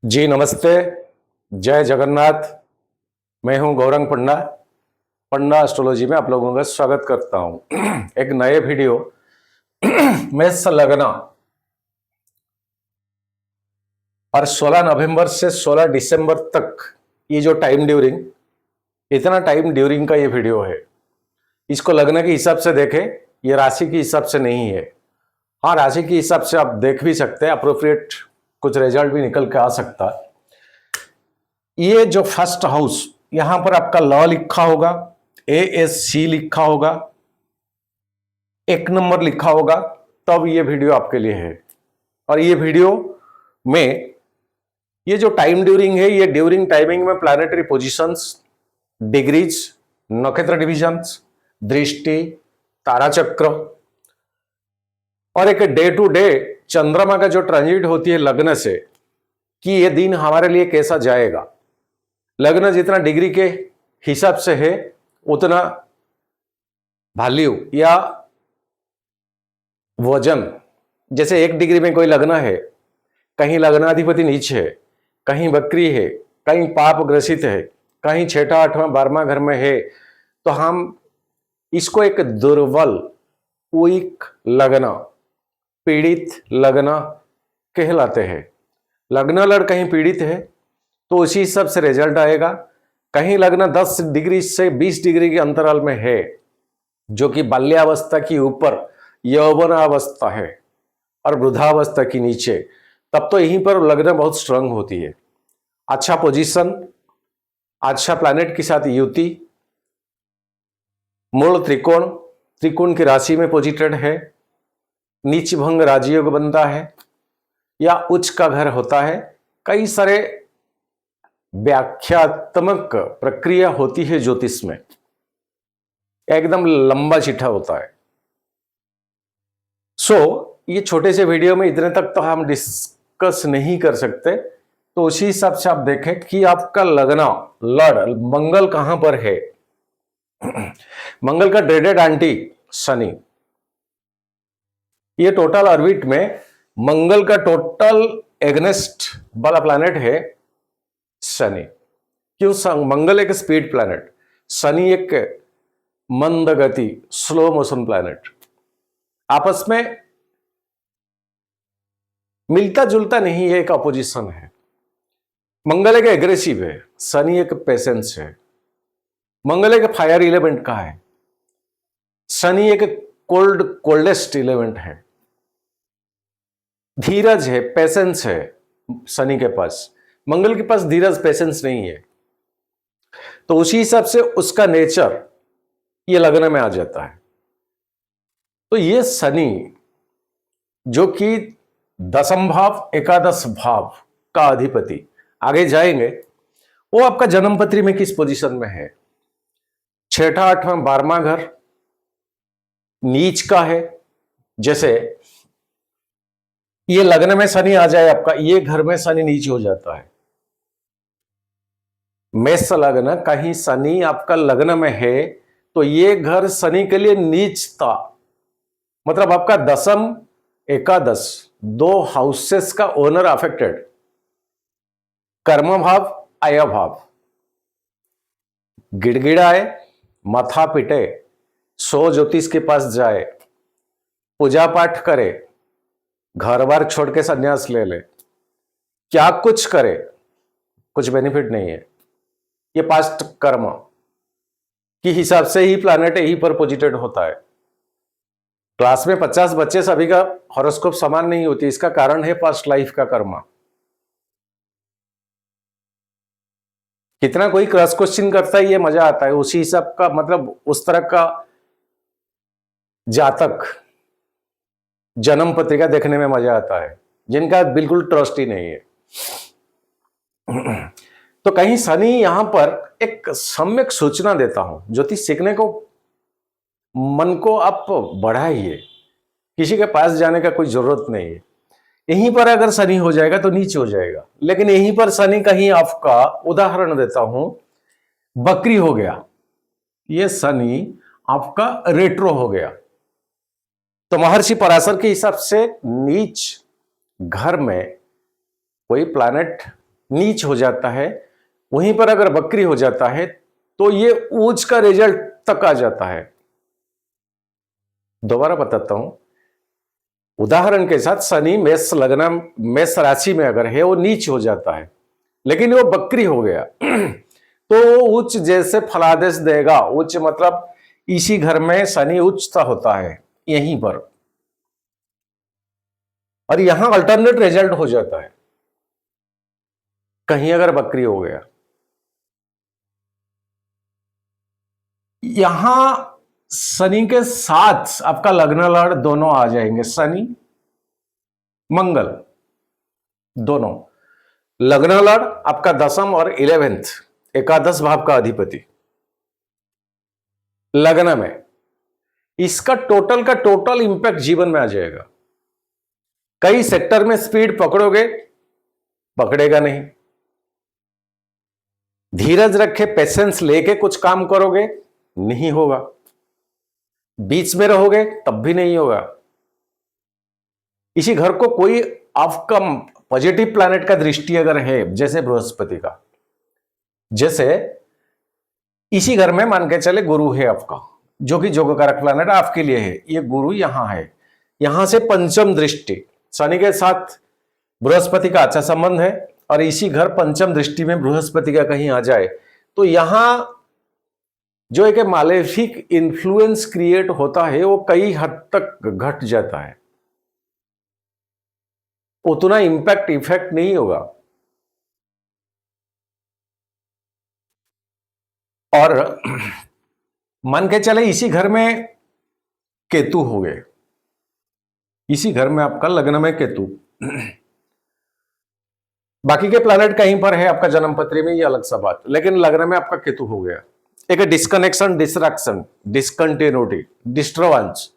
जी नमस्ते, जय जगन्नाथ। मैं हूं गौरंग पंडा। पंडा एस्ट्रोलॉजी में आप लोगों का स्वागत करता हूं। एक नए वीडियो मेष लगना और 16 नवंबर से 16 दिसंबर तक ये जो टाइम ड्यूरिंग, इतना टाइम ड्यूरिंग का ये वीडियो है। इसको लगने के हिसाब से देखें, ये राशि के हिसाब से नहीं है। हाँ, राशि के हिसाब से आप देख भी सकते हैं, अप्रोप्रिएट कुछ रिजल्ट भी निकल के आ सकता है। ये जो फर्स्ट हाउस, यहां पर आपका लॉ लिखा होगा, ASC लिखा होगा, 1 नंबर लिखा होगा, तब ये वीडियो आपके लिए है। और ये वीडियो में ये जो टाइम ड्यूरिंग है, ये ड्यूरिंग टाइमिंग में प्लैनेटरी पोजीशंस, डिग्रीज, नक्षत्र डिविजन्स, दृष्टि, तारा चक्र और एक डे टू डे चंद्रमा का जो ट्रांजिट होती है लग्न से, कि ये दिन हमारे लिए कैसा जाएगा। लग्न जितना डिग्री के हिसाब से है उतना वैल्यू या वजन, जैसे 1 डिग्री में कोई लग्न है, कहीं लग्नाधिपति नीच है, कहीं वक्री है, कहीं पाप ग्रसित है, कहीं 6ठा 8वां 12वां घर में है, तो हम इसको एक दुर्बल, वीक लग्न, पीड़ित लग्न कहलाते हैं। लग्न लड़ कहीं पीड़ित है तो उसी हिसाब से रिजल्ट आएगा। कहीं लग्न 10 डिग्री से 20 डिग्री के अंतराल में है, जो कि बाल्यावस्था की ऊपर यौवनावस्था है और वृद्धावस्था की नीचे, तब तो यहीं पर लग्न बहुत स्ट्रांग होती है। अच्छा पोजीशन, अच्छा प्लैनेट के साथ युति, मूल त्रिकोण, त्रिकोण की राशि में पोजिटेड है, नीच भंग राजयोग बनता है या उच्च का घर होता है। कई सारे व्याख्यात्मक प्रक्रिया होती है ज्योतिष में, एकदम लंबा चिट्ठा होता है। ये छोटे से वीडियो में इतने तक तो हम डिस्कस नहीं कर सकते, तो उसी हिसाब से आप देखें कि आपका लगना लड़ मंगल कहां पर है। मंगल का ड्रेडेड एंटी शनि, ये टोटल ऑर्बिट में मंगल का टोटल एग्नेस्ट वाला प्लैनेट है शनि। क्यों? मंगल एक स्पीड प्लैनेट, शनि एक मंद गति, स्लो मोशन प्लैनेट। आपस में मिलता जुलता नहीं है, एक अपोजिशन है। मंगल एक एग्रेसिव है, शनि एक पेशेंस है। मंगल एक फायर एलिमेंट का है, शनि एक कोल्डेस्ट एलिमेंट है। धीरज है, पेशेंस है शनि के पास, मंगल के पास धीरज पेशेंस नहीं है। तो उसी हिसाब से उसका नेचर ये लगने में आ जाता है। तो ये शनि जो कि 10th भाव, एकादश भाव का अधिपति, आगे जाएंगे, वो आपका जन्मपत्री में किस पोजीशन में है। 6ठा 8वां 12वां घर नीच का है। जैसे ये लग्न में शनि आ जाए आपका, ये घर में शनि नीच हो जाता है। मेष लग्न कहीं शनि आपका लग्न में है तो ये घर शनि के लिए नीच था, मतलब आपका 10th एकादश 2 हाउसेस का ओनर अफेक्टेड। कर्म भाव, आय भाव, गिड़गिड़ाए, माथा पिटे, सो ज्योतिष के पास जाए, पूजा पाठ करे, घर बार छोड़ के संन्यास ले ले, क्या कुछ करे, कुछ बेनिफिट नहीं है। ये पास्ट कर्म के हिसाब से ही प्लैनेट यहीं पर पोजिटेड होता है। क्लास में 50 बच्चे, सभी का हॉरोस्कोप समान नहीं होती, इसका कारण है पास्ट लाइफ का कर्म। कितना कोई क्रॉस क्वेश्चन करता है, ये मजा आता है। उसी हिसाब का, मतलब उस तरह का जातक जन्म पत्रिका देखने में मजा आता है, जिनका बिल्कुल ट्रस्ट ही नहीं है। तो कहीं शनि यहां पर एक सम्यक सूचना देता हूं, ज्योतिष सीखने को मन को आप बढ़ाइए, किसी के पास जाने का कोई जरूरत नहीं है। यहीं पर अगर शनि हो जाएगा तो नीचे हो जाएगा, लेकिन यहीं पर शनि कहीं आपका, उदाहरण देता हूं, बकरी हो गया, ये शनि आपका रेट्रो हो गया, तो महर्षि पराशर के हिसाब से नीच घर में कोई प्लैनेट नीच हो जाता है, वहीं पर अगर वक्री हो जाता है तो ये ऊंच का रिजल्ट तक आ जाता है। दोबारा बताता हूं, उदाहरण के साथ शनि मेष लग्न मेष राशि में अगर है वो नीच हो जाता है, लेकिन वो वक्री हो गया तो वो उच्च जैसे फलादेश देगा। उच्च मतलब इसी घर में शनि उच्चता होता है यहीं पर, और यहां अल्टरनेट रिजल्ट हो जाता है कहीं अगर वक्री हो गया। यहां शनि के साथ आपका लग्न लड़ दोनों आ जाएंगे, शनि मंगल दोनों। लग्न लड़ आपका दसम और 11th एकादश भाव का अधिपति लग्न में, इसका टोटल का टोटल इंपैक्ट जीवन में आ जाएगा। कई सेक्टर में स्पीड पकड़ोगे, पकड़ेगा नहीं। धीरज रखे पेशेंस लेके कुछ काम करोगे, नहीं होगा। बीच में रहोगे तब भी नहीं होगा। इसी घर को कोई आपका पॉजिटिव प्लैनेट का दृष्टि अगर है, जैसे बृहस्पति का, जैसे इसी घर में मान के चले गुरु है आपका, जो कि जोगकारक प्लैनेट आपके लिए है, ये गुरु यहां है, यहां से पंचम दृष्टि शनि के साथ बृहस्पति का अच्छा संबंध है, और इसी घर पंचम दृष्टि में बृहस्पति का कहीं आ जाए तो यहां जो एक मालेफिक इन्फ्लुएंस क्रिएट होता है वो कई हद तक घट जाता है, उतना इंपैक्ट इफेक्ट नहीं होगा। और मान के चले इसी घर में केतु हो गए, इसी घर में आपका लग्न में केतु, बाकी के प्लैनेट कहीं पर है आपका जन्म पत्री में, ये अलग सा बात, लेकिन लग्न में आपका केतु हो गया। एक disconnection, distraction, discontinuity, disturbance,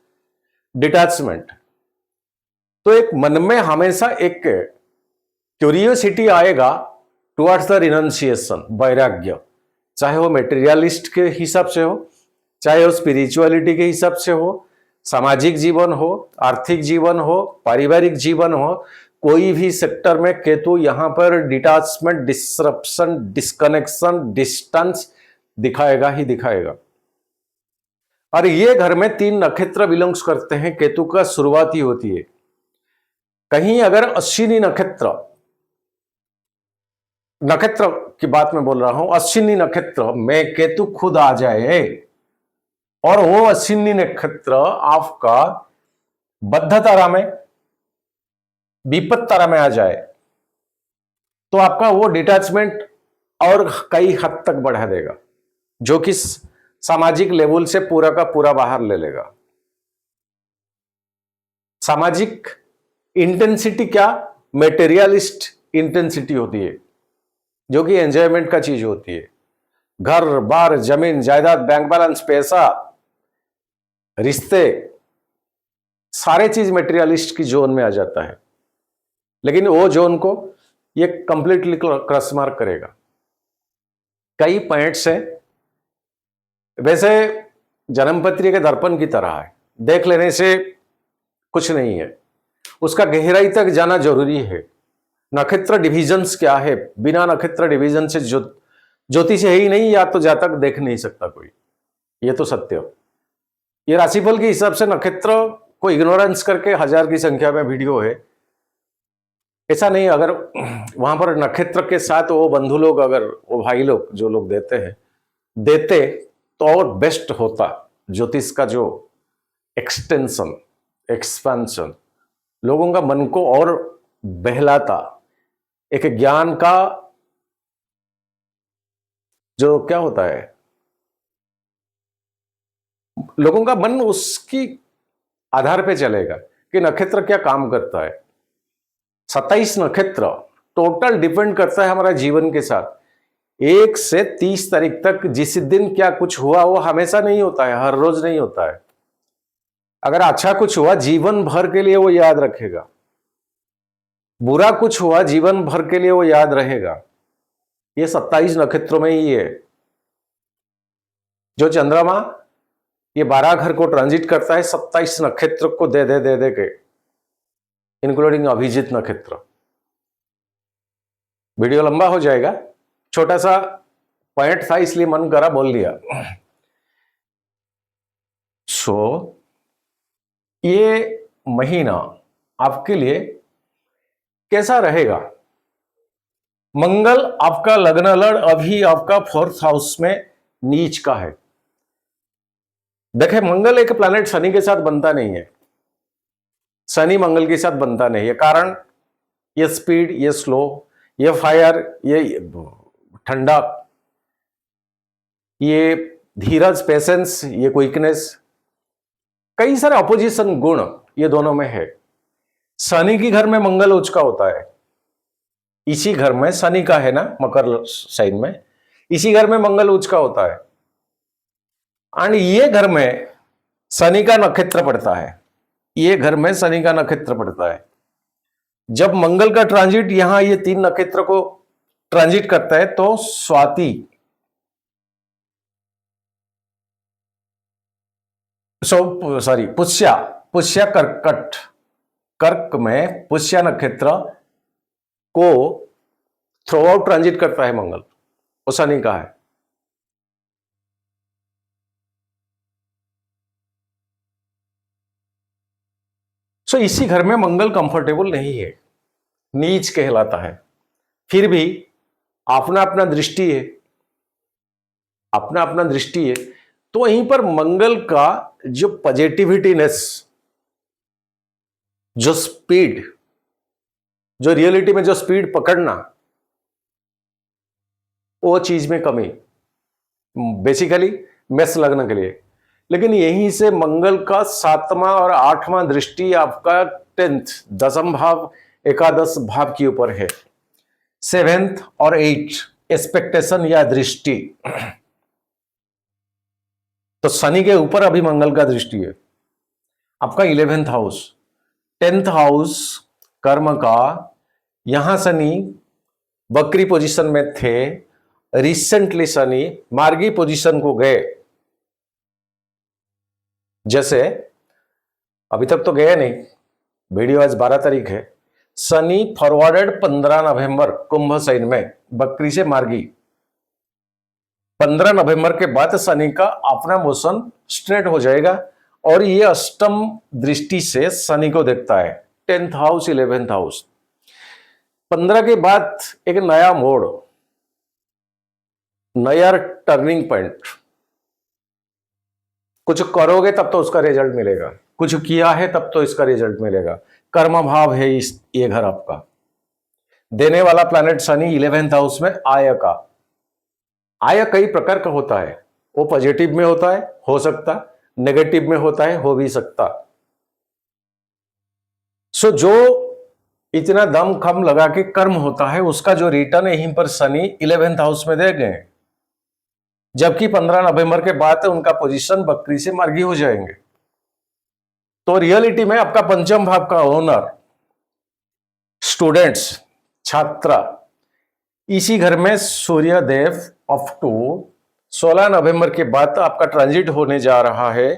detachment. तो एक मन में हमेशा एक क्यूरियोसिटी आएगा टुवर्ड्स द रिनंसिएशन, वैराग्य, चाहे वो मेटेरियलिस्ट के हिसाब से हो, चाहे वो स्पिरिचुअलिटी के हिसाब से हो, सामाजिक जीवन हो, आर्थिक जीवन हो, पारिवारिक जीवन हो, कोई भी सेक्टर में केतु यहां पर डिटैचमेंट, डिसरप्शन, डिस्कनेक्शन, डिस्टेंस दिखाएगा ही दिखाएगा। और ये घर में 3 नक्षत्र बिलोंग्स करते हैं, केतु का शुरुआती होती है। कहीं अगर अश्विनी नक्षत्र की बात मैं बोल रहा हूं, अश्विनी नक्षत्र में केतु खुद आ जाए और वो अश्विनी नक्षत्र आपका बद्ध तारा में, विपद तारा में आ जाए तो आपका वो डिटैचमेंट और कई हद तक बढ़ा देगा, जो कि सामाजिक लेवल से पूरा का पूरा बाहर ले लेगा। सामाजिक इंटेंसिटी क्या, मेटेरियलिस्ट इंटेंसिटी होती है, जो कि एंजॉयमेंट का चीज होती है। घर बार जमीन जायदाद बैंक बैलेंस पैसा रिश्ते सारे चीज मेटेरियलिस्ट की जोन में आ जाता है, लेकिन वो जोन को ये कंप्लीटली क्रॉस मार्क करेगा। कई पॉइंट्स है, वैसे जन्मपत्री के दर्पण की तरह है, देख लेने से कुछ नहीं है, उसका गहराई तक जाना जरूरी है। नक्षत्र डिविजन्स क्या है, बिना नक्षत्र डिवीजन से ज्योतिष है ही नहीं, या तो जातक देख नहीं सकता कोई, ये तो सत्य। ये राशिफल के हिसाब से नक्षत्र को इग्नोरेंस करके 1000 की संख्या में वीडियो है, ऐसा नहीं। अगर वहां पर नक्षत्र के साथ वो बंधु लोग, अगर वो भाई लोग जो लोग देते तो और बेस्ट होता। ज्योतिष का जो एक्सटेंशन, एक्सपेंशन लोगों का मन को और बहलाता, एक ज्ञान का जो क्या होता है, लोगों का मन उसकी आधार पे चलेगा कि नक्षत्र क्या काम करता है। 27 नक्षत्र टोटल डिपेंड करता है हमारा जीवन के साथ। 1 से 30 तारीख तक जिस दिन क्या कुछ हुआ वो हमेशा नहीं होता है, हर रोज नहीं होता है। अगर अच्छा कुछ हुआ जीवन भर के लिए वो याद रखेगा, बुरा कुछ हुआ जीवन भर के लिए वो याद रहेगा। ये 27 नक्षत्रों में ही है। जो चंद्रमा ये 12 घर को ट्रांजिट करता है 27 नक्षत्र को दे के, इंक्लूडिंग अभिजीत नक्षत्र। वीडियो लंबा हो जाएगा, छोटा सा पॉइंट था इसलिए मन करा बोल दिया। सो ये महीना आपके लिए कैसा रहेगा? मंगल आपका लग्न लड़ अभी आपका 4th हाउस में नीच का है। देखे, मंगल एक प्लैनेट शनि के साथ बनता नहीं है, शनि मंगल के साथ बनता नहीं है। कारण ये स्पीड, ये स्लो, ये फायर, ये ठंडा, ये धीरज, पेशेंस, ये क्विकनेस, कई सारे अपोजिशन गुण ये दोनों में है। शनि की घर में मंगल उच्च का होता है, इसी घर में शनि का है ना, मकर साइन में, इसी घर में मंगल उच्च का होता है। और ये घर में शनि का नक्षत्र पड़ता है, ये घर में शनि का नक्षत्र पड़ता है। जब मंगल का ट्रांजिट यहां ये 3 नक्षत्र को ट्रांजिट करता है तो स्वाति, पुष्या, पुष्या कर्कट, कर्क में पुष्या नक्षत्र को थ्रू आउट ट्रांजिट करता है मंगल, वो शनि का है। सो इसी घर में मंगल कंफर्टेबल नहीं है, नीच कहलाता है। फिर भी अपना अपना दृष्टि है, अपना अपना दृष्टि है, तो वहीं पर मंगल का जो पॉजिटिविटीनेस, जो स्पीड, जो रियलिटी में जो स्पीड पकड़ना, वो चीज में कमी बेसिकली मेष लग्न के लिए। लेकिन यहीं से मंगल का 7वां और 8वां दृष्टि आपका 10th, 10th भाव, एकादश भाव के ऊपर है। 7th और 8th एक्सपेक्टेशन या दृष्टि, तो शनि के ऊपर अभी मंगल का दृष्टि है। आपका 11th हाउस, 10th हाउस कर्म का, यहां शनि बकरी पोजीशन में थे, रिसेंटली शनि मार्गी पोजीशन को गए। जैसे अभी तक तो गए नहीं, वीडियो आज 12 तारीख है, शनि फॉरवर्डेड 15 नवंबर कुंभ साइन में बकरी से मार्गी। 15 नवंबर के बाद शनि का अपना मोशन स्ट्रेट हो जाएगा और ये अष्टम दृष्टि से शनि को देखता है, 10th हाउस, 11th हाउस। 15 के बाद एक नया मोड़, नया टर्निंग पॉइंट। कुछ करोगे तब तो उसका रिजल्ट मिलेगा, कुछ किया है तब तो इसका रिजल्ट मिलेगा। कर्म भाव है ये घर आपका। देने वाला प्लैनेट शनि 11th हाउस में आय का। आय कई प्रकार का होता है, वो पॉजिटिव में होता है, हो सकता, नेगेटिव में होता है, हो भी सकता। सो जो इतना दम खम लगा के कर्म होता है उसका जो रिटर्न यहीं पर शनि 11th हाउस में दे गए। जबकि 15 नवंबर के बाद उनका पोजीशन बकरी से मार्गी हो जाएंगे। तो रियलिटी में आपका पंचम भाव का ओनर, स्टूडेंट्स, छात्र, इसी घर में सूर्य देव अप टू 16 नवंबर के बाद आपका ट्रांजिट होने जा रहा है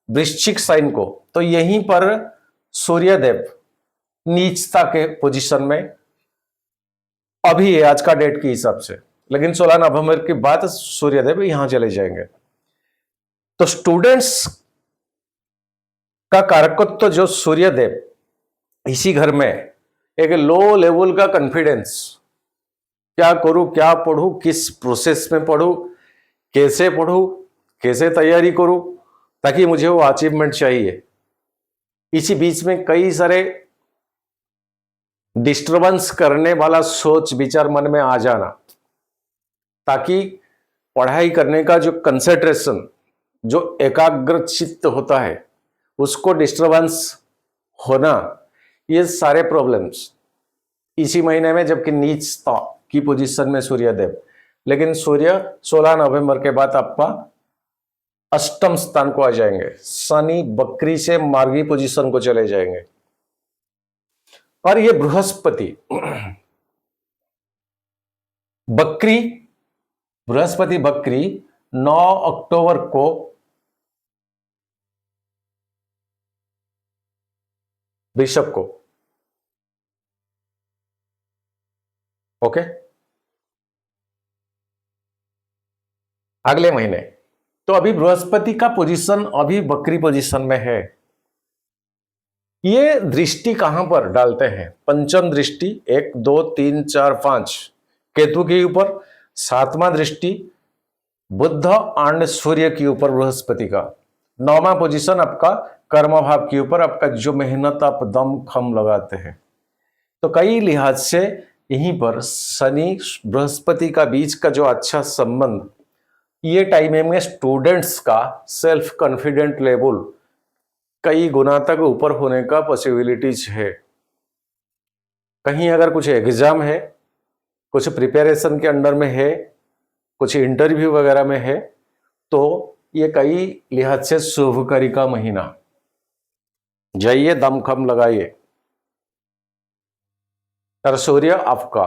वृश्चिक साइन को। तो यहीं पर सूर्य देव नीचता के पोजीशन में अभी है आज का डेट के हिसाब से, लेकिन 16 नवंबर के बाद सूर्यदेव यहां चले जाएंगे। तो स्टूडेंट्स का कारकत्व तो जो सूर्यदेव, इसी घर में एक लो लेवल का कॉन्फिडेंस, क्या करूं, क्या पढ़ूं, किस प्रोसेस में पढ़ूं, कैसे पढ़ूं, कैसे तैयारी करूं, ताकि मुझे वो अचीवमेंट चाहिए। इसी बीच में कई सारे डिस्टर्बेंस करने वाला सोच विचार मन में आ जाना, ताकि पढ़ाई करने का जो कंसंट्रेशन, जो एकाग्र चित्त होता है, उसको डिस्टर्बेंस होना, ये सारे प्रॉब्लम्स इसी महीने में, जबकि नीचता की पोजीशन में सूर्यदेव। लेकिन सूर्य 16 नवंबर के बाद आपका अष्टम स्थान को आ जाएंगे, शनि बकरी से मार्गी पोजीशन को चले जाएंगे। और ये बृहस्पति, बकरी, बृहस्पति बकरी 9 अक्टूबर को वृषभ को, ओके, अगले महीने। तो अभी बृहस्पति का पोजीशन अभी बकरी पोजीशन में है। ये दृष्टि कहां पर डालते हैं? पंचम दृष्टि 1 2 3 4 5 केतु के ऊपर, सातवां दृष्टि बुध और सूर्य के ऊपर बृहस्पति का, नौवां पोजीशन आपका कर्म भाव के ऊपर, आपका जो मेहनत आप दम खम लगाते हैं। तो कई लिहाज से यहीं पर शनि बृहस्पति का बीच का जो अच्छा संबंध, ये टाइम में स्टूडेंट्स का सेल्फ कॉन्फिडेंट लेवल कई गुना तक ऊपर होने का पॉसिबिलिटीज है। कहीं अगर कुछ एग्जाम है, कुछ प्रिपरेशन के अंडर में है, कुछ इंटरव्यू वगैरह में है, तो ये कई लिहाज से शुभकारी का महीना। जाइए दमखम लगाइए। और सूर्य आपका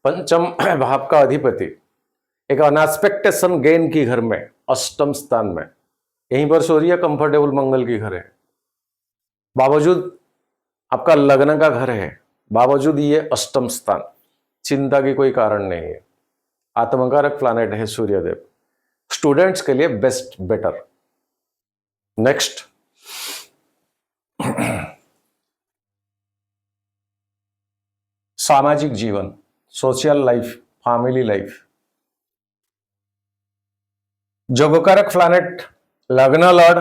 पंचम भाव का अधिपति, एक अनएक्सपेक्टेशन गेन की घर में, अष्टम स्थान में, यहीं पर सूर्य कंफर्टेबल मंगल की घर है। बावजूद आपका लग्न का घर है, बावजूद ये अष्टम स्थान, चिंता की कोई कारण नहीं है। आत्मकारक प्लैनेट है सूर्यदेव, स्टूडेंट्स के लिए बेस्ट बेटर। नेक्स्ट, सामाजिक जीवन, सोशल लाइफ, फैमिली लाइफ। जोगकारक प्लैनेट लग्न लॉर्ड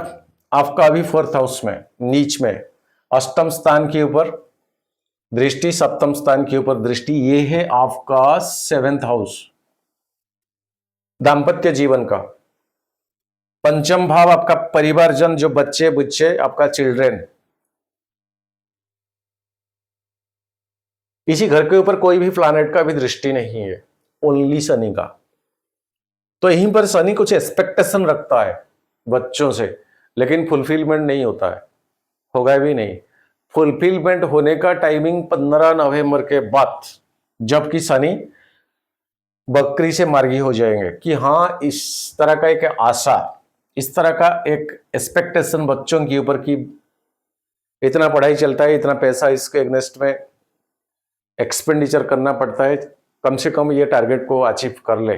आपका अभी 4th हाउस में, नीच में, अष्टम स्थान के ऊपर दृष्टि, सप्तम स्थान के ऊपर दृष्टि, ये है आपका 7th हाउस, दाम्पत्य जीवन का। पंचम भाव आपका परिवारजन, जो बच्चे बुच्चे, आपका चिल्ड्रेन, इसी घर के ऊपर कोई भी प्लैनेट का भी दृष्टि नहीं है, ओनली शनि का। तो यहीं पर शनि कुछ एक्सपेक्टेशन रखता है बच्चों से, लेकिन फुलफिलमेंट नहीं होता है, होगा भी नहीं। फुलफिलमेंट होने का टाइमिंग 15 नवंबर के बाद, जबकि शनि बकरी से मार्गी हो जाएंगे कि हाँ, इस तरह का एक आशा, इस तरह का एक एक्सपेक्टेशन बच्चों के ऊपर कि इतना पढ़ाई चलता है, इतना पैसा इसके अगेंस्ट में एक्सपेंडिचर करना पड़ता है, कम से कम ये टारगेट को अचीव कर ले।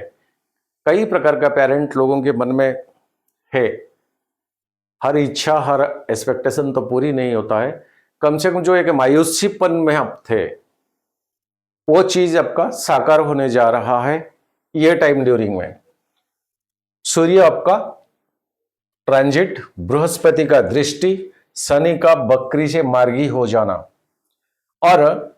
कई प्रकार का पेरेंट लोगों के मन में है, हर इच्छा हर एक्सपेक्टेशन तो पूरी नहीं होता है, कम से कम जो एक मायूसीपन में आप थे, वो चीज आपका साकार होने जा रहा है ये टाइम ड्यूरिंग में। सूर्य आपका ट्रांजिट, बृहस्पति का दृष्टि, शनि का बकरी से मार्गी हो जाना, और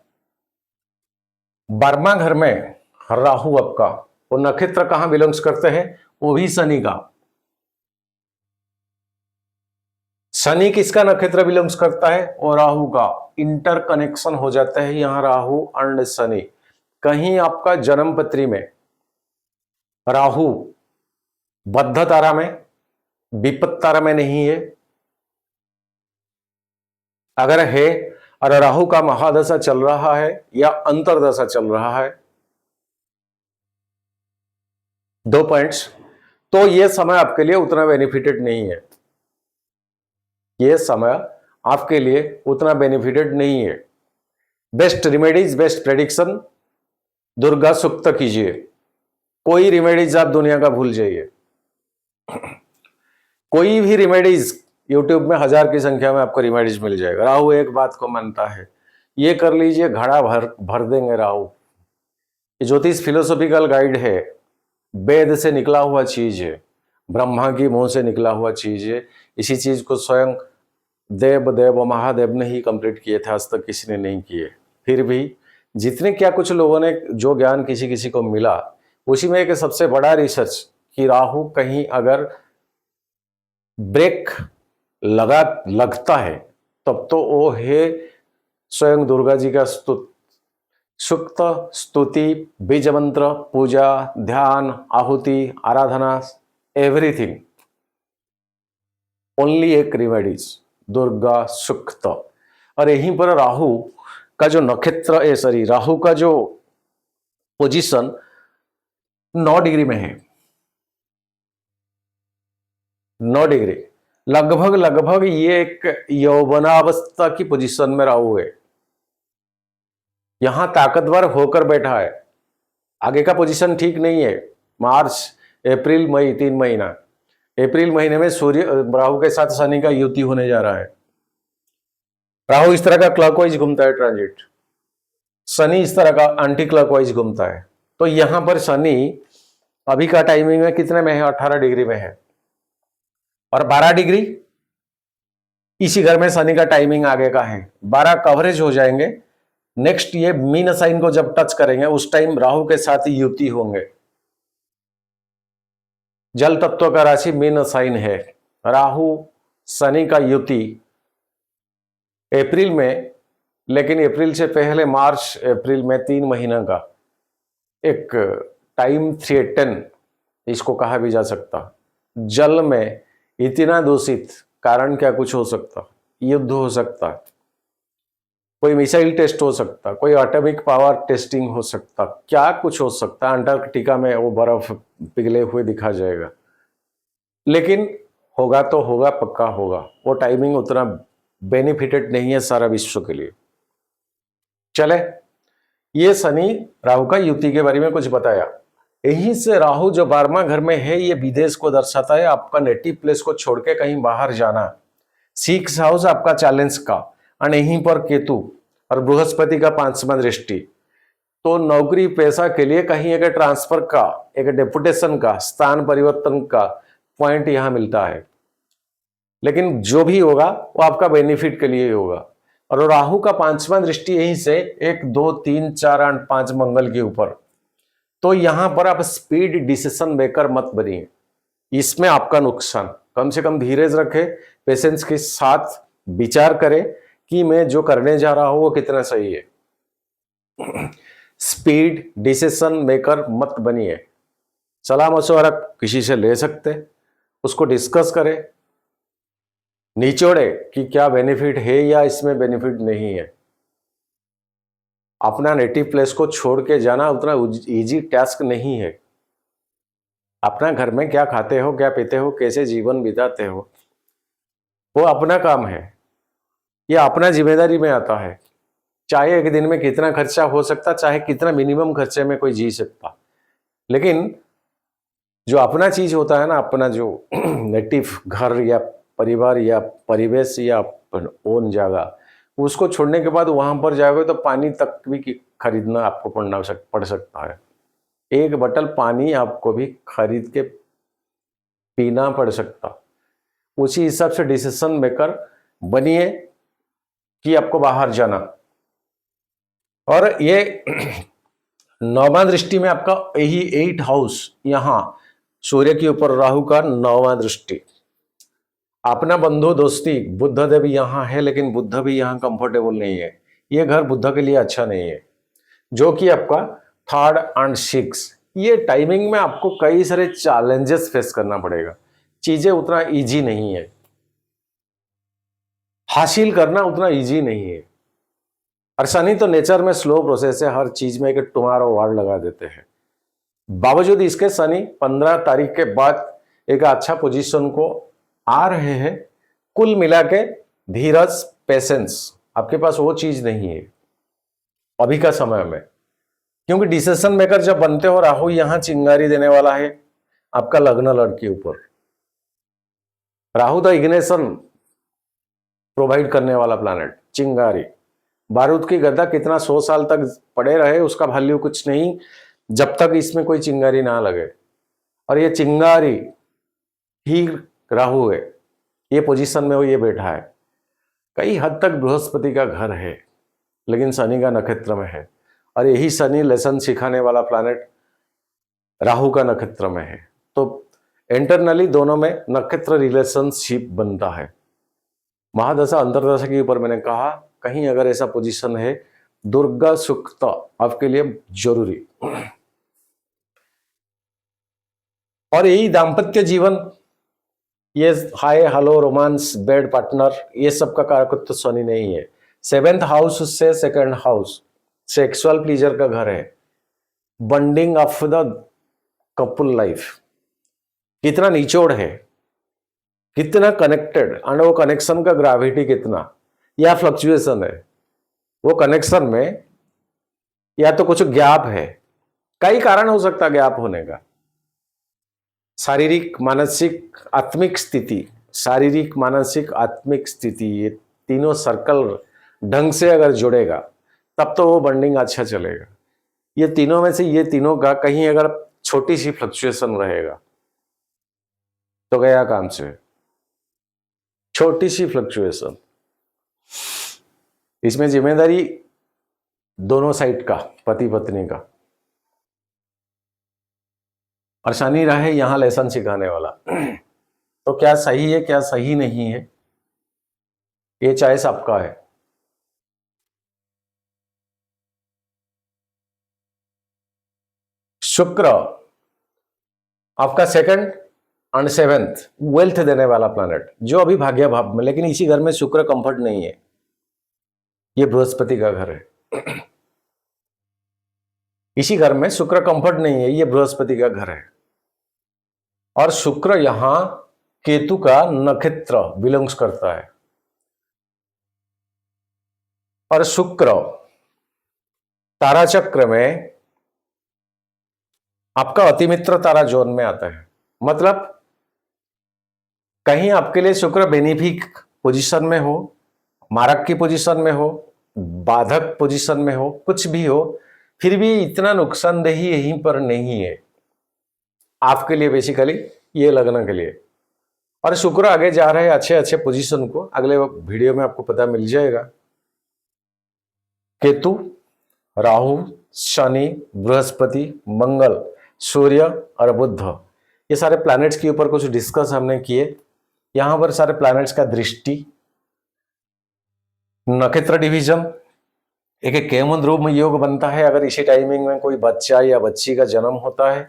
12वां घर में राहु आपका, वो नक्षत्र कहां बिलोंग्स करते हैं? वो भी शनि का। शनि किसका नक्षत्र बिलोंग्स करता है? और राहु का। इंटर कनेक्शन हो जाता है यहां राहु और शनि। कहीं आपका जन्म पत्री में राहु बद्ध तारा में, विपत्त तारा में नहीं है, अगर है और राहु का महादशा चल रहा है या अंतरदशा चल रहा है, 2 पॉइंट्स, तो यह समय आपके लिए उतना बेनिफिटेड नहीं है, यह समय आपके लिए उतना बेनिफिटेड नहीं है। Best remedies, best prediction, Durga Sukta कीजिए। कोई रिमेडीज आप दुनिया का भूल जाइए, कोई भी रिमेडीज यूट्यूब में 1000 की संख्या में आपको रिमेडीज मिल जाएगा। राहु एक बात को मानता है, ये कर लीजिए, घड़ा भर देंगे राहु। ये ज्योतिष फिलोसॉफिकल गाइड है, वेद से निकला हुआ चीज है, ब्रह्मा की मुंह से निकला हुआ चीज है। इसी चीज को स्वयं देव महादेव ने ही कंप्लीट किए थे, आज तक किसी ने नहीं किए। फिर भी जितने क्या कुछ लोगों ने जो ज्ञान किसी किसी को मिला, उसी में एक सबसे बड़ा रिसर्च कि राहु कहीं अगर ब्रेक लगता है तब तो वो है स्वयं दुर्गा जी का सुक्त, स्तुति, बीज मंत्र, पूजा, ध्यान, आहुति, आराधना, एवरीथिंग, ओनली एक रिमेडीज, दुर्गा सुक्त। और यहीं पर राहु का जो नक्षत्र है, सॉरी, राहु का जो पोजीशन 9 डिग्री में है, 9 डिग्री, लगभग ये एक यौवनावस्था की पोजीशन में राहु है, यहां ताकतवर होकर बैठा है। आगे का पोजीशन ठीक नहीं है। मार्च, अप्रैल, मई 3 महीना। अप्रैल महीने में सूर्य राहु के साथ शनि का युति होने जा रहा है। राहु इस तरह का क्लॉकवाइज घूमता है ट्रांजिट, शनि इस तरह का एंटी क्लॉकवाइज घूमता है। तो यहां पर शनि अभी का टाइमिंग में कितने में है? 18 डिग्री में है, और 12 डिग्री इसी घर में शनि का टाइमिंग आगे का है। 12 कवरेज हो जाएंगे। नेक्स्ट ये मीन साइन को जब टच करेंगे उस टाइम राहु के साथ ही युति होंगे। जल तत्व का राशि मीन साइन है, राहु शनि का युति अप्रैल में, लेकिन अप्रैल से पहले मार्च अप्रैल में 3 महीना का एक टाइम 310 इसको कहा भी जा सकता। जल में इतना दूषित, कारण क्या कुछ हो सकता, युद्ध हो सकता, कोई मिसाइल टेस्ट हो सकता, कोई एटॉमिक पावर टेस्टिंग हो सकता, क्या कुछ हो सकता। अंटार्कटिका में वो बर्फ पिघले हुए दिखा जाएगा, लेकिन होगा तो होगा, पक्का होगा। वो टाइमिंग उतना बेनिफिटेड नहीं है सारा विश्व के लिए। चले, ये शनि राहु का युति के बारे में कुछ बताया। यहीं से राहु जो 12वां घर में है, ये विदेश को दर्शाता है, आपका नेटिव प्लेस को छोड़ के कहीं बाहर जाना। 6 हाउस आपका चैलेंज का, और यहीं पर केतु और बृहस्पति का 5वां दृष्टि। तो नौकरी पेशा के लिए कहीं एक ट्रांसफर का, एक डेपुटेशन का, स्थान परिवर्तन का पॉइंट यहां मिलता है। लेकिन जो भी होगा वो आपका बेनिफिट के लिए ही होगा। और राहु का 5वां दृष्टि यहीं से 1, 2, 3, 4, 8, 5 मंगल के ऊपर। तो यहां पर आप स्पीड डिसीजन मेकर मत बनिए, इसमें आपका नुकसान। कम से कम धीरज रखें, पेशेंस के साथ विचार करें कि मैं जो करने जा रहा हूं वो कितना सही है। स्पीड डिसीजन मेकर मत बनिए। सलाह मशवरा किसी से ले सकते, उसको डिस्कस करें, निचोड़े कि क्या बेनिफिट है या इसमें बेनिफिट नहीं है। अपना नेटिव प्लेस को छोड़ के जाना उतना इजी टास्क नहीं है। अपना घर में क्या खाते हो, क्या पीते हो, कैसे जीवन बिताते हो, वो अपना काम है, ये अपना जिम्मेदारी में आता है। चाहे एक दिन में कितना खर्चा हो सकता, चाहे कितना मिनिमम खर्चे में कोई जी सकता, लेकिन जो अपना चीज होता है ना, अपना जो नेटिव घर या परिवार या परिवेश या ओन जगह, उसको छोड़ने के बाद वहां पर जाओगे तो पानी तक भी खरीदना आपको पड़ सकता है। एक बोतल पानी आपको भी खरीद के पीना पड़ सकता। उसी हिसाब से डिसीजन मेकर बनिए कि आपको बाहर जाना। और ये 9वां दृष्टि में आपका यही 8 हाउस, यहां सूर्य के ऊपर राहु का 9वां दृष्टि। अपना बंधु दोस्ती, बुद्ध देव यहां है, लेकिन बुद्ध भी यहां कंफर्टेबल नहीं है। ये घर बुद्ध के लिए अच्छा नहीं है, जो कि आपका 3rd और 6, ये टाइमिंग में आपको कई सारे चैलेंजेस फेस करना पड़ेगा। चीजें उतना इजी नहीं है, हासिल करना उतना इजी नहीं है। और शनि तो नेचर में स्लो प्रोसेस है, हर चीज में एक टुमारो वर्ड लगा देते हैं। बावजूद इसके शनि 15 तारीख के बाद एक अच्छा पोजीशन को आ रहे हैं। कुल मिला के धीरज, पेशेंस, आपके पास वो चीज नहीं है अभी का समय में, क्योंकि डिसीजन मेकर जब बनते हो, राहु यहां चिंगारी देने वाला है आपका लग्न लॉर्ड के ऊपर। राहु तो इग्निशन प्रोवाइड करने वाला प्लैनेट, चिंगारी। बारूद की गद्दा कितना 100 साल तक पड़े रहे, उसका वैल्यू कुछ नहीं जब तक इसमें कोई चिंगारी ना लगे। और ये चिंगारी ही राहु है, ये पोजीशन में वो ये बैठा है। कई हद तक बृहस्पति का घर है, लेकिन शनि का नक्षत्र में है। और यही शनि लेसन सिखाने वाला प्लैनेट राहु का नक्षत्र में है। तो इंटरनली दोनों में नक्षत्र रिलेशनशिप बनता है। महादशा अंतरदशा के ऊपर मैंने कहा, कहीं अगर ऐसा पोजीशन है, दुर्गा सुक्ता आपके लिए जरूरी। और यही दाम्पत्य जीवन, ये hi hello romance, bed partner, ये सब का कारकत्व शनि नहीं है। 7th हाउस से 2nd हाउस सेक्सुअल प्लीजर का घर है। Bonding of the couple life, कितना निचोड़ है, कितना कनेक्टेड, एंड वो कनेक्शन का ग्रेविटी कितना या फ्लक्चुएशन है। वो कनेक्शन में या तो कुछ गैप है, कई कारण हो सकता है गैप होने का, शारीरिक, मानसिक, आत्मिक स्थिति, शारीरिक, मानसिक, आत्मिक स्थिति, ये तीनों सर्कल ढंग से अगर जुड़ेगा तब तो वो बॉन्डिंग अच्छा चलेगा। ये तीनों में से ये तीनों का कहीं अगर छोटी सी फ्लक्चुएशन रहेगा तो गया काम से। छोटी सी फ्लक्चुएशन, इसमें जिम्मेदारी दोनों साइड का, पति पत्नी का। और शनि रहे यहां लेसन सिखाने वाला तो क्या सही है क्या सही नहीं है, ये चॉइस आपका है। शुक्र आपका सेकंड एंड सेवेंथ वेल्थ देने वाला प्लैनेट, जो अभी भाग्य भाव में, लेकिन इसी घर में शुक्र कंफर्ट नहीं है, ये बृहस्पति का घर है। इसी घर में शुक्र कंफर्ट नहीं है, ये बृहस्पति का घर है। और शुक्र यहां केतु का नक्षत्र बिलोंग्स करता है। और शुक्र तारा चक्र में आपका अतिमित्र तारा जोन में आता है। मतलब कहीं आपके लिए शुक्र बेनिफिक पोजीशन में हो, मारक की पोजीशन में हो, बाधक पोजीशन में हो, कुछ भी हो, फिर भी इतना नुकसानदेही यहीं पर नहीं है आपके लिए, बेसिकली ये लगने के लिए। और शुक्र आगे जा रहे हैं अच्छे अच्छे पोजीशन को, अगले वीडियो में आपको पता मिल जाएगा। केतु, राहु, शनि, बृहस्पति, मंगल, सूर्य और बुध, ये सारे प्लैनेट्स के ऊपर कुछ डिस्कस हमने किए। यहां पर सारे प्लैनेट्स का दृष्टि, नक्षत्र डिवीजन, एक एक केमन रूप में योग बनता है अगर इसी टाइमिंग में कोई बच्चा या बच्ची का जन्म होता है।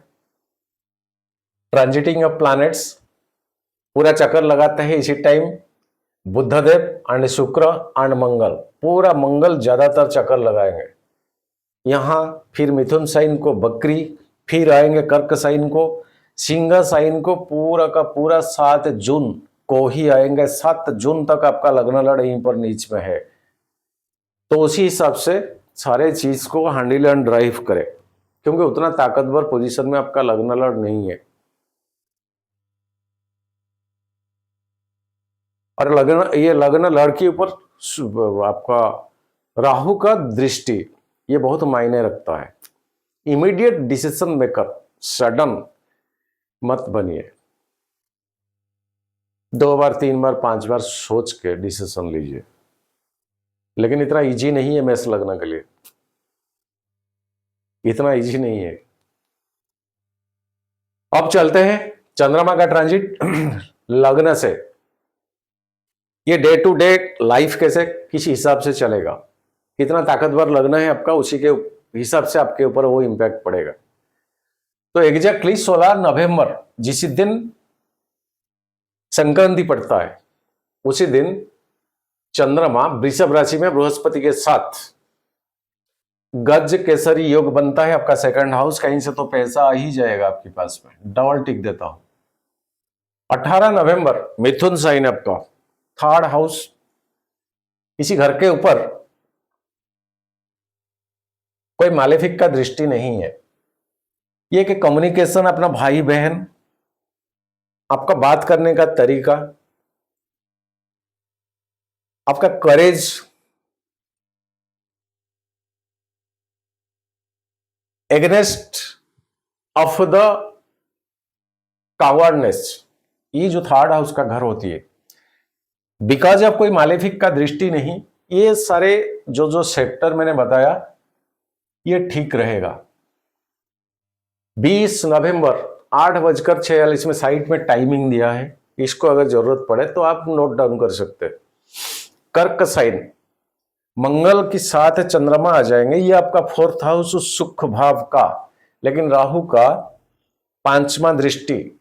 ट्रांजिटिंग ऑफ प्लैनेट्स पूरा चक्कर लगाते हैं इसी टाइम, बुधदेव एंड शुक्र एंड मंगल, पूरा मंगल ज्यादातर चक्कर लगाएंगे। यहां फिर मिथुन साइन को बकरी, फिर आएंगे कर्क साइन को, सिंह साइन को पूरा का पूरा 7 जून को ही आएंगे। 7 जून तक आपका लग्न लड़ यहीं पर नीच में है, तो उसी हिसाब से सारे चीज को हैंडल एंड ड्राइव करें, क्योंकि उतना ताकतवर पोजीशन में आपका लग्न लड़ नहीं है। और ये लग्न लड़ के ऊपर आपका राहु का दृष्टि, ये बहुत मायने रखता है। इमीडिएट डिसीजन मेकर, सडन मत बनिए, 2 बार 3 बार 5 बार सोच के डिसीजन लीजिए, लेकिन इतना इजी नहीं है मैच लगने के लिए, इतना इजी नहीं है। अब चलते हैं चंद्रमा का ट्रांजिट लग्न से, ये डे टू डे लाइफ कैसे किस हिसाब से चलेगा, कितना ताकतवर लग्न है आपका, उसी के हिसाब से आपके ऊपर वो इंपैक्ट पड़ेगा। तो एग्जैक्टली 16 नवंबर जिस दिन संक्रांति पड़ता है, उसी दिन चंद्रमा वृषभ राशि में बृहस्पति के साथ गज केसरी योग बनता है। आपका सेकंड हाउस, कहीं से तो पैसा आ ही जाएगा आपके पास में, डबल टिक देता हूं। 18 नवंबर मिथुन साइन आपका थर्ड हाउस, इसी घर के ऊपर कोई मालेफिक का दृष्टि नहीं है। ये कि कम्युनिकेशन, अपना भाई बहन, आपका बात करने का तरीका, आपका करेज, एग्नेस्ट ऑफ द कावर्डनेस, ये जो थर्ड हाउस का घर होती है, बिकॉज ऑफ कोई मालेफिक का दृष्टि नहीं, ये सारे जो सेक्टर मैंने बताया ये ठीक रहेगा। 20 नवंबर 8:46 में साइट में टाइमिंग दिया है, इसको अगर जरूरत पड़े तो आप नोट डाउन कर सकते हैं। कर्क साइन, मंगल के साथ चंद्रमा आ जाएंगे, ये आपका 4th हाउस सुख भाव का, लेकिन राहु का 5वां दृष्टि।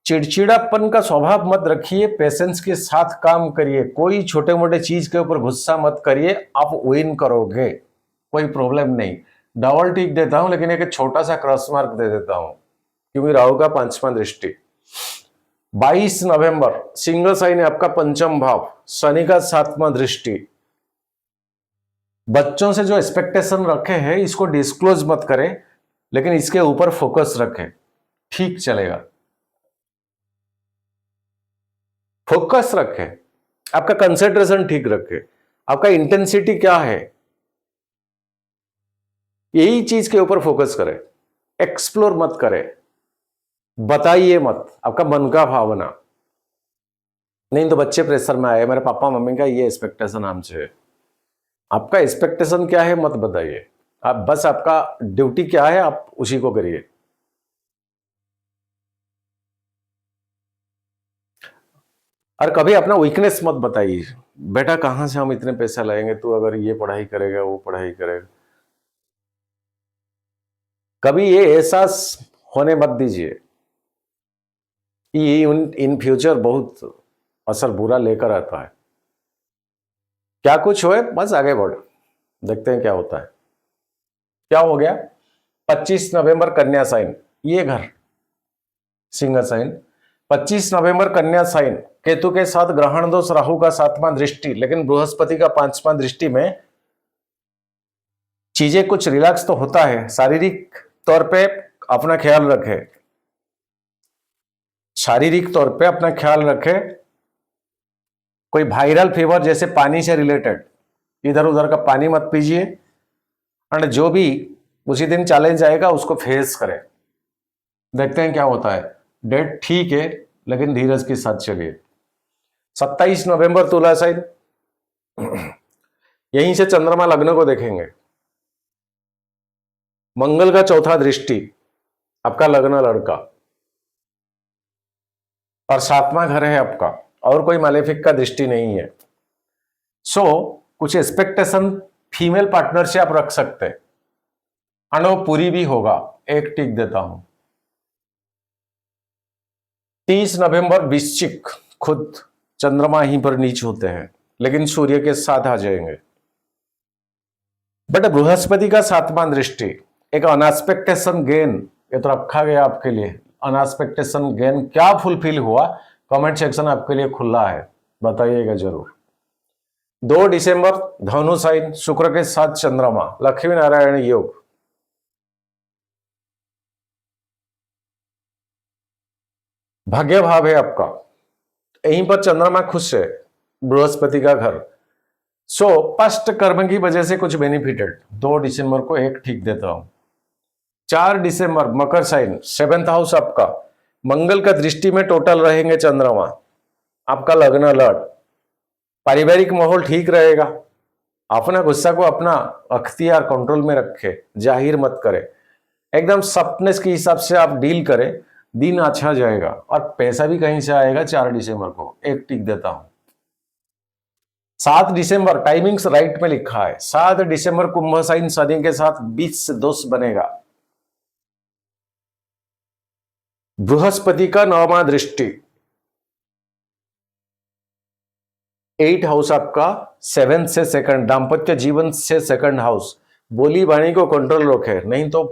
चिड़चिड़ापन का स्वभाव मत रखिए, पेशेंस के साथ काम करिए, कोई छोटे मोटे चीज के ऊपर गुस्सा मत करिए, आप विन करोगे, कोई प्रॉब्लम नहीं। डबल टिक देता हूं, लेकिन एक छोटा सा क्रॉस मार्क दे देता हूं, क्योंकि राहु का 5वां दृष्टि। 22 नवंबर सिंह साइन आपका 5म भाव, शनि का 7वां दृष्टि। बच्चों से जो एक्सपेक्टेशन रखे हैं इसको डिस्क्लोज मत करें, लेकिन इसके ऊपर फोकस रखें, ठीक चलेगा। फोकस रखें, आपका कंसंट्रेशन ठीक रखें, आपका इंटेंसिटी क्या है, यही चीज के ऊपर फोकस करें। एक्सप्लोर मत करें, बताइए मत आपका मन का भावना। नहीं तो बच्चे प्रेशर में आए, मेरे पापा मम्मी का ये एक्सपेक्टेशन हमसे है। आपका एक्सपेक्टेशन क्या है मत बताइए, आप बस आपका ड्यूटी क्या है आप उसी को करिए। और कभी अपना वीकनेस मत बताइए, बेटा कहां से हम इतने पैसा लाएंगे, तू अगर ये पढ़ाई करेगा वो पढ़ाई करेगा। कभी ये एहसास होने मत दीजिए कि ये इन फ्यूचर बहुत असर बुरा लेकर आता है। क्या कुछ होए बस आगे बढ़, देखते हैं क्या होता है। क्या हो गया, 25 नवंबर कन्या साइन, ये घर सिंह साइन, 25 नवंबर कन्या साइन, केतु के साथ ग्रहण दोष, राहु का 7वां दृष्टि, लेकिन बृहस्पति का 5वां दृष्टि में चीजें कुछ रिलैक्स तो होता है। शारीरिक तौर पे अपना ख्याल रखें, शारीरिक तौर पे अपना ख्याल रखें। कोई वायरल फीवर जैसे पानी से रिलेटेड इधर उधर का पानी मत पीजिए, और जो भी उसी दिन चैलेंज आएगा उसको फेस करें, देखते हैं क्या होता है। डेट ठीक है लेकिन धीरज के साथ चलिए। 27 नवंबर तुला साइन, यहीं से चंद्रमा लग्न को देखेंगे। मंगल का 4था दृष्टि, आपका लग्न लड़का, और 7वां घर है आपका, और कोई मालेफिक का दृष्टि नहीं है। सो कुछ एक्सपेक्टेशन फीमेल पार्टनर से आप रख सकते हैं, और वो पूरी भी होगा, एक टिक देता हूं। 30 नवंबर वृश्चिक, खुद चंद्रमा ही पर नीच होते हैं लेकिन सूर्य के साथ आ जाएंगे। बट बृहस्पति का 7वां दृष्टि, एक अनएक्सपेक्टेशन गेन, ये तो रखा गया आपके लिए। अनएक्सपेक्टेशन गेन क्या फुलफिल हुआ, कमेंट सेक्शन आपके लिए खुला है, बताइएगा जरूर। 2 दिसंबर धनु साइन, शुक्र के साथ चंद्रमा, लक्ष्मी नारायण योग। भाग्य भाव है आपका, यहीं पर चंद्रमा खुश है, बृहस्पति का घर। सो पस्ट कर्म की वजह से कुछ बेनिफिटेड। 2 दिसंबर को एक ठीक देता हूं। 4 दिसंबर मकर साइन, 7th हाउस आपका, मंगल का दृष्टि में टोटल रहेंगे चंद्रमा, आपका लग्न लड़, पारिवारिक माहौल ठीक रहेगा। अपना गुस्सा को अपना अख्तियार कंट्रोल में रखे, जाहिर मत करे, एकदम सफ्टनेस के हिसाब से आप डील करें, दिन अच्छा जाएगा। और पैसा भी कहीं से आएगा 4 दिसंबर को, एक टिक देता हूं। 7 दिसंबर टाइमिंग्स राइट में लिखा है, 7 दिसंबर कुंभ साइन शनि के साथ 20 से दोष बनेगा। बृहस्पति का 9वां दृष्टि, 8 हाउस आपका, 7 से सेकंड, दाम्पत्य जीवन से सेकंड हाउस। बोली वाणी को कंट्रोल रखे, नहीं तो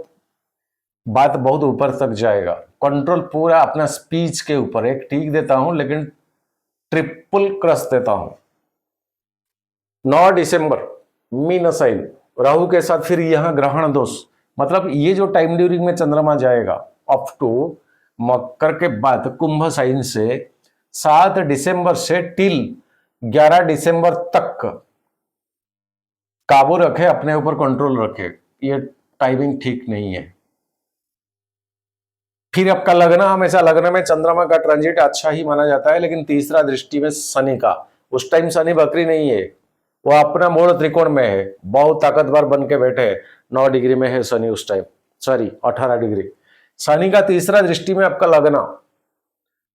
बात बहुत ऊपर तक जाएगा। कंट्रोल पूरा अपना स्पीच के ऊपर, एक ठीक देता हूं लेकिन ट्रिपल क्रश देता हूं। 9 दिसंबर मीन साइन, राहु के साथ फिर यहां ग्रहण दोष, मतलब ये जो टाइम ड्यूरिंग में चंद्रमा जाएगा अप टू मकर के बाद कुंभ साइन से 7 दिसंबर से टिल 11 दिसंबर तक काबू रखे, अपने ऊपर कंट्रोल रखे, ये टाइमिंग ठीक नहीं है। फिर आपका लग्न, हमेशा लग्न में चंद्रमा का ट्रांजिट अच्छा ही माना जाता है, लेकिन तीसरा दृष्टि में शनि का, उस टाइम शनि बकरी नहीं है, वो अपना मूल त्रिकोण में है, बहुत ताकतवर बन के बैठे, 9 डिग्री में है शनि उस टाइम, सॉरी 18 डिग्री। शनि का तीसरा दृष्टि में आपका लग्न,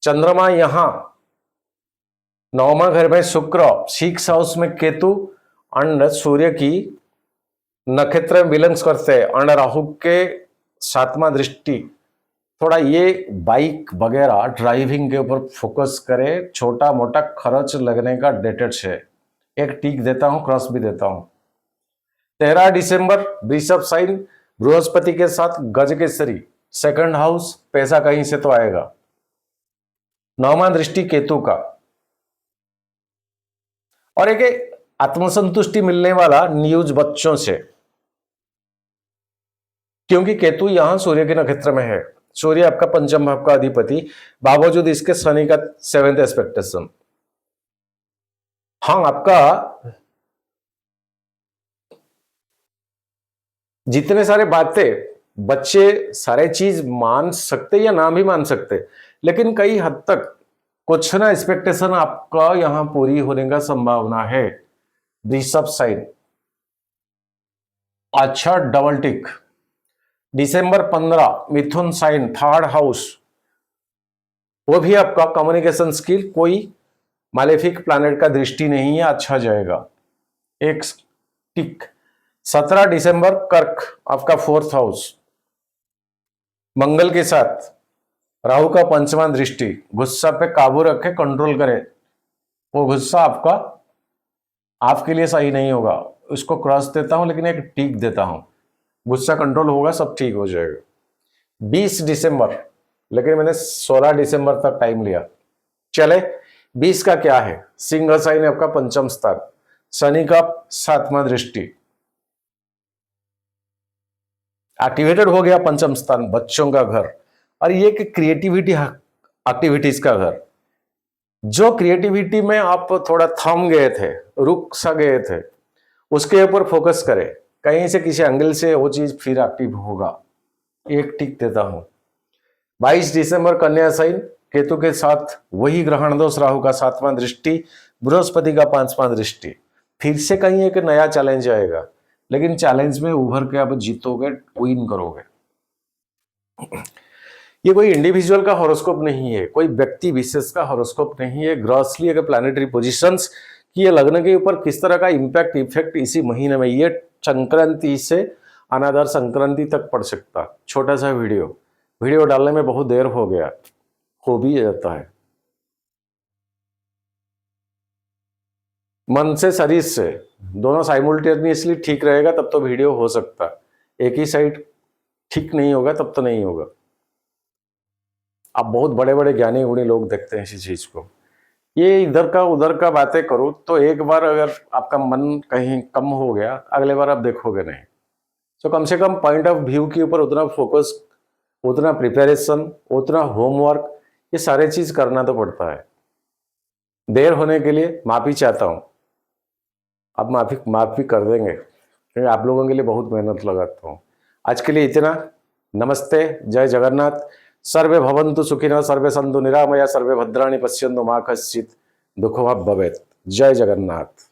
चंद्रमा यहां 9वां घर में शुक्र, 6 हाउस में केतु, और सूर्य की नक्षत्र में बिलोंग्स करते हैं, और राहु के 7वां दृष्टि। थोड़ा ये बाइक वगैरह ड्राइविंग के ऊपर फोकस करें, छोटा मोटा खर्च लगने का डेटेड है, एक टिक देता हूं, क्रॉस भी देता हूं। 13 दिसंबर वृषभ साइन, बृहस्पति के साथ गज केसरी, सेकंड हाउस, पैसा कहीं से तो आएगा। 9वां दृष्टि केतु का, और एक आत्मसंतुष्टि मिलने वाला न्यूज बच्चों से, क्योंकि केतु यहां सूर्य के नक्षत्र में है। सूर्य आपका पंचम भाव का अधिपति, बावजूद इसके शनि का 7th एस्पेक्टेशन। हाँ, आपका जितने सारे बातें बच्चे सारे चीज मान सकते या ना भी मान सकते, लेकिन कई हद तक कुछ ना एक्सपेक्टेशन आपका यहां पूरी होने का संभावना है। वृषभ साइन, अच्छा डबल टिक। दिसंबर 15 मिथुन साइन, 3rd हाउस, वो भी आपका कम्युनिकेशन स्किल, कोई मालेफिक प्लैनेट का दृष्टि नहीं है, अच्छा जाएगा, एक टिक। 17 दिसंबर कर्क, आपका 4th हाउस, मंगल के साथ राहु का 5वां दृष्टि। गुस्सा पे काबू रखे, कंट्रोल करे, वो गुस्सा आपका आपके लिए सही नहीं होगा। उसको क्रॉस देता हूं, लेकिन एक टिक देता हूं, गुस्सा कंट्रोल होगा, सब ठीक हो जाएगा। 20 दिसंबर, लेकिन मैंने 16 दिसंबर तक टाइम लिया। चले, 20 का क्या है? सिंह साइन आपका 5म स्थान, शनि का 7वां दृष्टि, एक्टिवेटेड हो गया 5म स्थान, बच्चों का घर, और ये कि क्रिएटिविटी एक्टिविटीज का घर। जो क्रिएटिविटी में आप थोड़ा थम गए थे, रुक सा गए थे, उसके ऊपर फोकस करें, कहीं से किसी एंगल से वो चीज फिर एक्टिव होगा, एक टिक देता हूं। 22 दिसंबर कन्या साइन, केतु के साथ वही ग्रहण दोष, राहु का 7वां दृष्टि, बृहस्पति का 5वां दृष्टि, फिर से कहीं एक नया चैलेंज आएगा, लेकिन चैलेंज में उभर के आप जीतोगे, विन करोगे। ये कोई इंडिविजुअल का हॉरोस्कोप नहीं है, कोई व्यक्ति विशेष का हॉरोस्कोप नहीं है, ग्रॉसली एक प्लैनेटरी पोजीशंस कि ये लग्न के ऊपर किस तरह का इंपैक्ट इफेक्ट इसी महीने में, ये संक्रांति से अनादर संक्रांति तक पड़ सकता। छोटा सा वीडियो डालने में बहुत देर हो गया, हो भी जाता है। मन से शरीर से दोनों साइमल्टेनियसली ठीक रहेगा तब तो वीडियो हो सकता, एक ही साइड ठीक नहीं होगा तब तो नहीं होगा। आप बहुत बड़े बड़े ज्ञानी गुणी लोग देखते हैं इसी चीज को, ये इधर का उधर का बातें करो तो एक बार अगर आपका मन कहीं कम हो गया, अगले बार आप देखोगे नहीं। तो कम से कम पॉइंट ऑफ व्यू के ऊपर उतना फोकस, उतना प्रिपरेशन, उतना होमवर्क, ये सारे चीज करना तो पड़ता है। देर होने के लिए माफी चाहता हूं, अब माफी कर देंगे, क्योंकि आप लोगों के लिए बहुत मेहनत लगाता हूं। आज के लिए इतना, नमस्ते, जय जगन्नाथ। सर्वे भवन्तु सुखिनः, सर्वे सन्तु निरामया, सर्वे भद्राणि पश्यन्तु मा कश्चित् दुःखभाग् भवेत्। जय जगन्नाथ।